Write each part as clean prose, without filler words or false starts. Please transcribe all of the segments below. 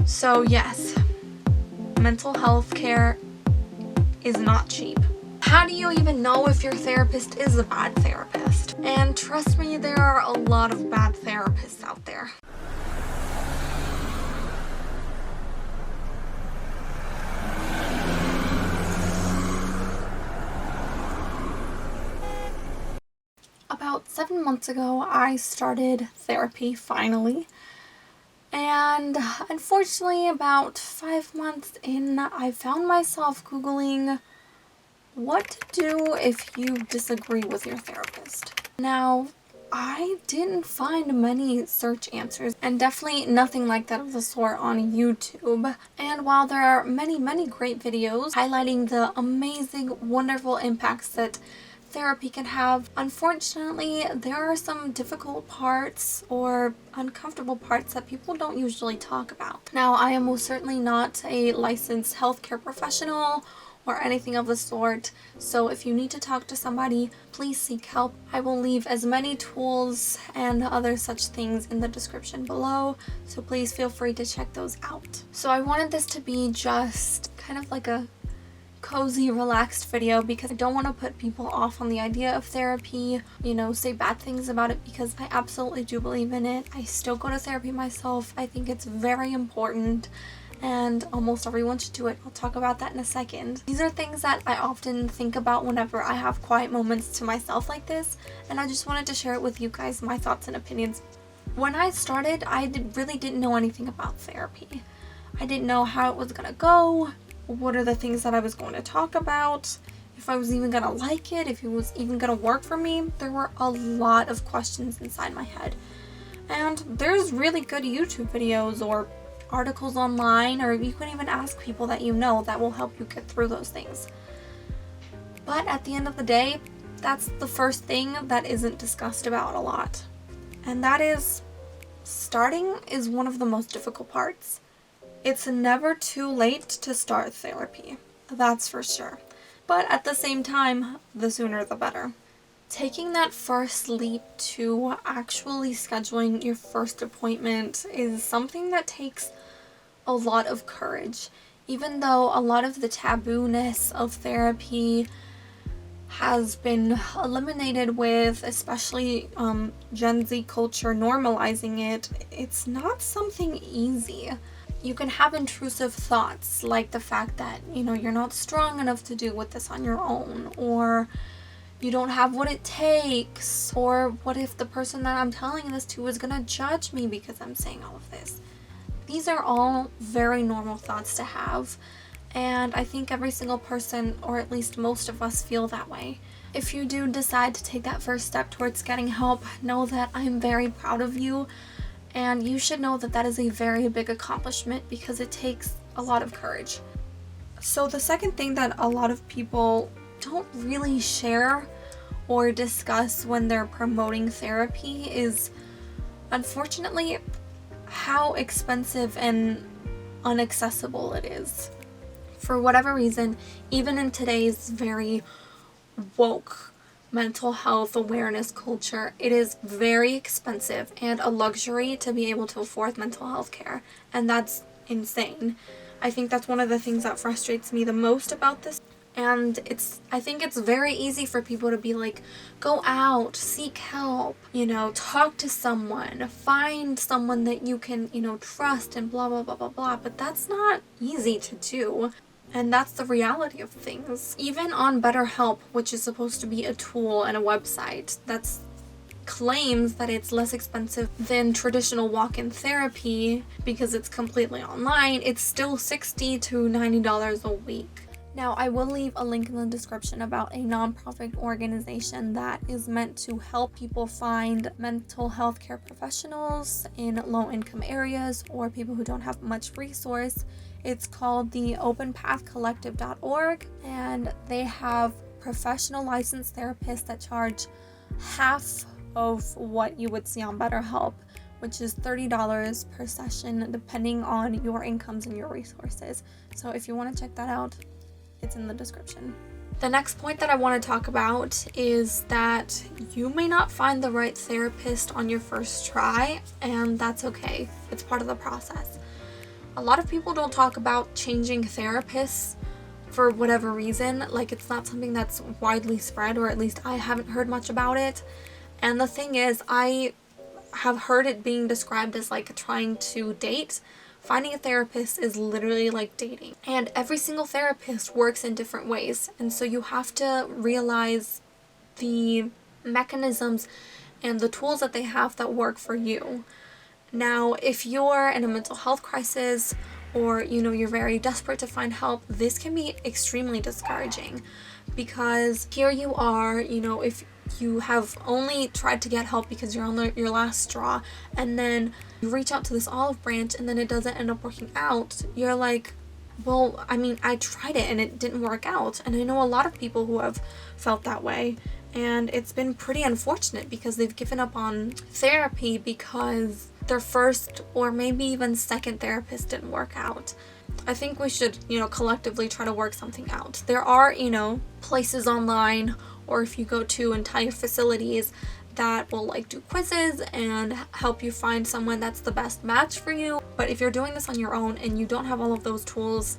So yes, mental health care is not cheap. How do you even know if your therapist is a bad therapist? And trust me, there are a lot of bad therapists out there. About 7 months ago, I started therapy finally. And unfortunately, about 5 months in, I found myself Googling what to do if you disagree with your therapist. Now, I didn't find many search answers, and definitely nothing like that of the sort on YouTube. And while there are many, many great videos highlighting the amazing, wonderful impacts that therapy can have, unfortunately, there are some difficult parts or uncomfortable parts that people don't usually talk about. Now, I am most certainly not a licensed healthcare professional or anything of the sort, so if you need to talk to somebody, please seek help. I will leave as many tools and other such things in the description below, so please feel free to check those out. So I wanted this to be just kind of like a cozy, relaxed video because I don't want to put people off on the idea of therapy, say bad things about it, because I absolutely do believe in it. I still go to therapy myself. I think it's very important and almost everyone should do it. I'll talk about that in a second. These are things that I often think about whenever I have quiet moments to myself like this, and I just wanted to share it with you guys, my thoughts and opinions. When I started, I really didn't know anything about therapy. I didn't know how it was gonna go, what are the things that I was going to talk about, if I was even gonna like it, if it was even gonna work for me. There were a lot of questions inside my head. And there's really good YouTube videos or articles online, or you can even ask people that you know that will help you get through those things. But at the end of the day, that's the first thing that isn't discussed about a lot. And that is, starting is one of the most difficult parts. It's never too late to start therapy, that's for sure. But at the same time, the sooner the better. Taking that first leap to actually scheduling your first appointment is something that takes a lot of courage. Even though a lot of the taboo-ness of therapy has been eliminated with especially Gen Z culture normalizing it, it's not something easy. You can have intrusive thoughts like the fact that, you're not strong enough to deal with this on your own, or you don't have what it takes, or what if the person that I'm telling this to is gonna judge me because I'm saying all of this. These are all very normal thoughts to have, and I think every single person, or at least most of us, feel that way. If you do decide to take that first step towards getting help, know that I'm very proud of you, and you should know that that is a very big accomplishment because it takes a lot of courage. So the second thing that a lot of people don't really share or discuss when they're promoting therapy is, unfortunately, how expensive and inaccessible it is. For whatever reason, even in today's very woke mental health awareness culture, it is very expensive and a luxury to be able to afford mental health care, and that's insane. I think that's one of the things that frustrates me the most about this. And I think it's very easy for people to be like, go out, seek help, talk to someone, find someone that you can, trust, and blah, blah, blah, blah, blah. But that's not easy to do. And that's the reality of things. Even on BetterHelp, which is supposed to be a tool and a website that's claims that it's less expensive than traditional walk-in therapy because it's completely online, it's still $60 to $90 a week. Now, I will leave a link in the description about a nonprofit organization that is meant to help people find mental health care professionals in low-income areas or people who don't have much resource. It's called the openpathcollective.org, and they have professional licensed therapists that charge half of what you would see on BetterHelp, which is $30 per session depending on your incomes and your resources. So if you want to check that out, it's in the description. The next point that I want to talk about is that you may not find the right therapist on your first try, and that's okay. It's part of the process. A lot of people don't talk about changing therapists for whatever reason. Like, it's not something that's widely spread, or at least I haven't heard much about it. And the thing is, I have heard it being described as like trying to date. Finding a therapist is literally like dating. And every single therapist works in different ways. And so you have to realize the mechanisms and the tools that they have that work for you. Now, if you're in a mental health crisis, or you're very desperate to find help, this can be extremely discouraging, because here you are, if you have only tried to get help because you're on your last straw, and then you reach out to this olive branch and then it doesn't end up working out, you're like, well, I tried it and it didn't work out. And I know a lot of people who have felt that way, and it's been pretty unfortunate because they've given up on therapy because their first or maybe even second therapist didn't work out. I think we should, collectively try to work something out. There are, places online, or if you go to entire facilities that will like do quizzes and help you find someone that's the best match for you. But if you're doing this on your own and you don't have all of those tools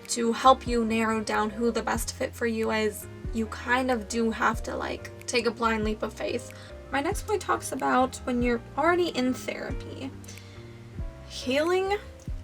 to help you narrow down who the best fit for you is, you kind of do have to like take a blind leap of faith. My next point talks about when you're already in therapy. Healing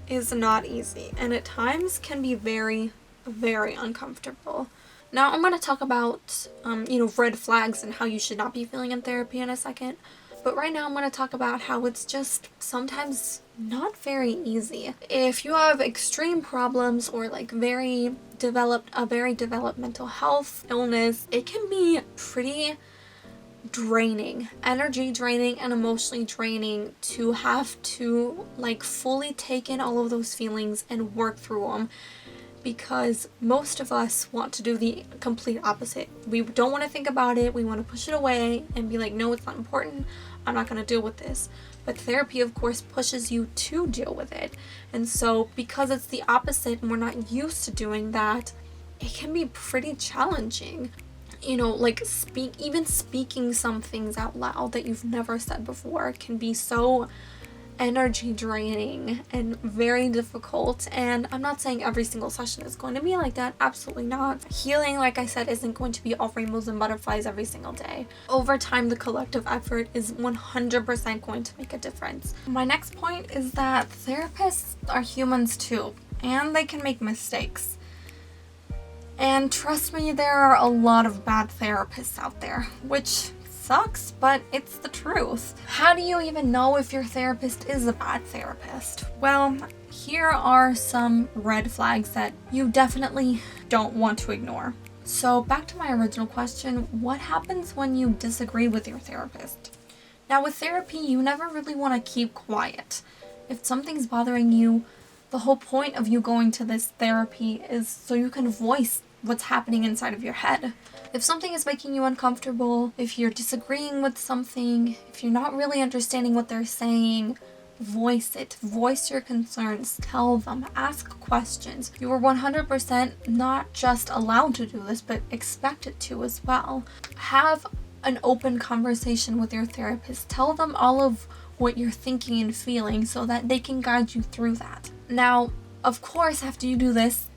is not easy, and at times can be very, very uncomfortable. Now I'm going to talk about, red flags and how you should not be feeling in therapy in a second. But right now I'm going to talk about how it's just sometimes not very easy. If you have extreme problems or like a very developed mental health illness, it can be pretty draining, energy draining and emotionally draining to have to like fully take in all of those feelings and work through them, because most of us want to do the complete opposite. We don't want to think about it. We want to push it away and be like, no, it's not important. I'm not going to deal with this. But therapy, of course, pushes you to deal with it. And so because it's the opposite and we're not used to doing that, it can be pretty challenging. Even speaking some things out loud that you've never said before can be so energy draining and very difficult. And I'm not saying every single session is going to be like that. Absolutely not. Healing, like I said, isn't going to be all rainbows and butterflies every single day. Over time, the collective effort is 100% going to make a difference. My next point is that therapists are humans too, and they can make mistakes. And trust me, there are a lot of bad therapists out there, which sucks, but it's the truth. How do you even know if your therapist is a bad therapist? Well, here are some red flags that you definitely don't want to ignore. So back to my original question, what happens when you disagree with your therapist? Now with therapy, you never really want to keep quiet. If something's bothering you, the whole point of you going to this therapy is so you can voice what's happening inside of your head. If something is making you uncomfortable, if you're disagreeing with something, if you're not really understanding what they're saying, voice it. Voice your concerns. Tell them. Ask questions. You are 100% not just allowed to do this, but expected to as well. Have an open conversation with your therapist. Tell them all of what you're thinking and feeling so that they can guide you through that. Now, of course, after you do this,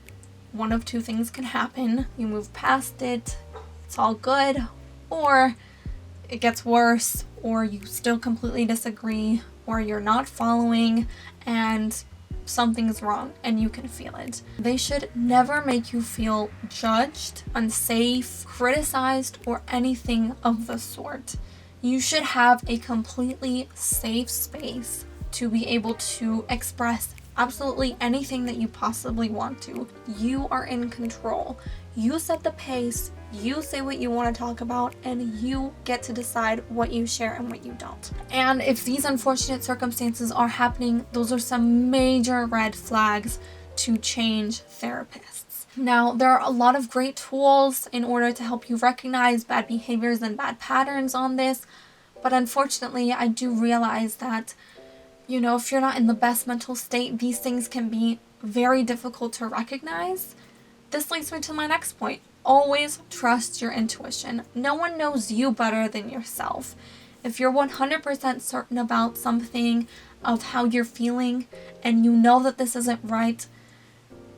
one of two things can happen. You move past it, it's all good, or it gets worse, or you still completely disagree, or you're not following and something's wrong and you can feel it. They should never make you feel judged, unsafe, criticized, or anything of the sort. You should have a completely safe space to be able to express absolutely anything that you possibly want to. You are in control. You set the pace, you say what you want to talk about, and you get to decide what you share and what you don't. And if these unfortunate circumstances are happening, those are some major red flags to change therapists. Now, there are a lot of great tools in order to help you recognize bad behaviors and bad patterns on this, but unfortunately, I do realize that if you're not in the best mental state, these things can be very difficult to recognize. This leads me to my next point. Always trust your intuition. No one knows you better than yourself. If you're 100% certain about something, of how you're feeling and you know that this isn't right,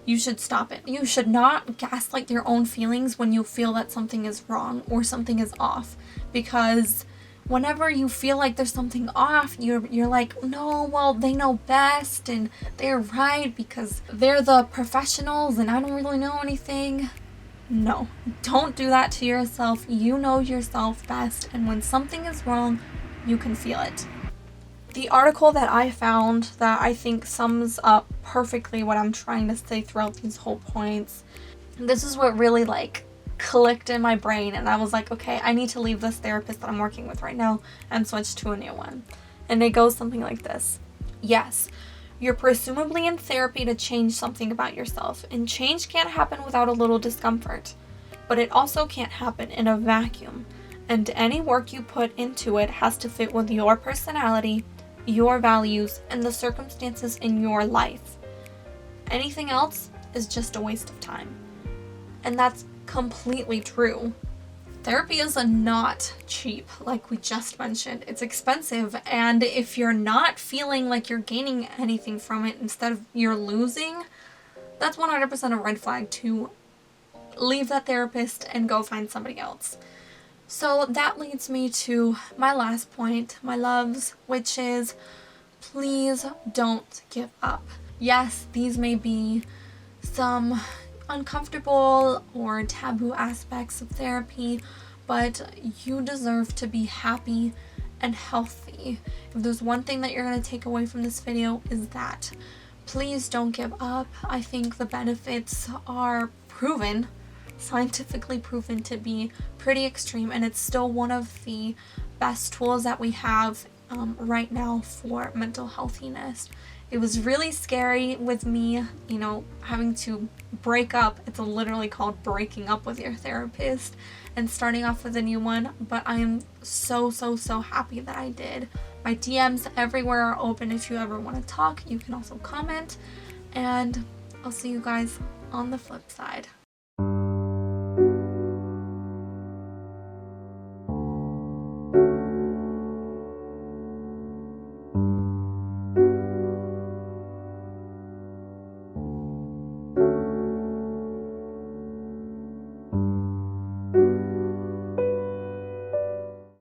you should stop it. You should not gaslight your own feelings when you feel that something is wrong or something is off, because whenever you feel like there's something off, you're like, no, well, they know best and they're right because they're the professionals and I don't really know anything. No, don't do that to yourself. You know yourself best, and when something is wrong, you can feel it. The article that I found that I think sums up perfectly what I'm trying to say throughout these whole points, this is what really clicked in my brain, and I was like, okay, I need to leave this therapist that I'm working with right now and switch to a new one. And it goes something like this. Yes, you're presumably in therapy to change something about yourself, and change can't happen without a little discomfort. But it also can't happen in a vacuum, and any work you put into it has to fit with your personality, your values, and the circumstances in your life. Anything else is just a waste of time. And that's completely true. Therapy is not cheap, like we just mentioned. It's expensive, and if you're not feeling like you're gaining anything from it, instead of you're losing, that's 100% a red flag to leave that therapist and go find somebody else. So that leads me to my last point, my loves, which is please don't give up. Yes, these may be some uncomfortable or taboo aspects of therapy, but you deserve to be happy and healthy. If there's one thing that you're going to take away from this video, is that please don't give up. I think the benefits are proven, scientifically proven to be pretty extreme, and it's still one of the best tools that we have right now for mental healthiness. It was really scary with me, having to break up. It's literally called breaking up with your therapist and starting off with a new one. But I am so happy that I did. My DMs everywhere are open if you ever want to talk. You can also comment. And I'll see you guys on the flip side.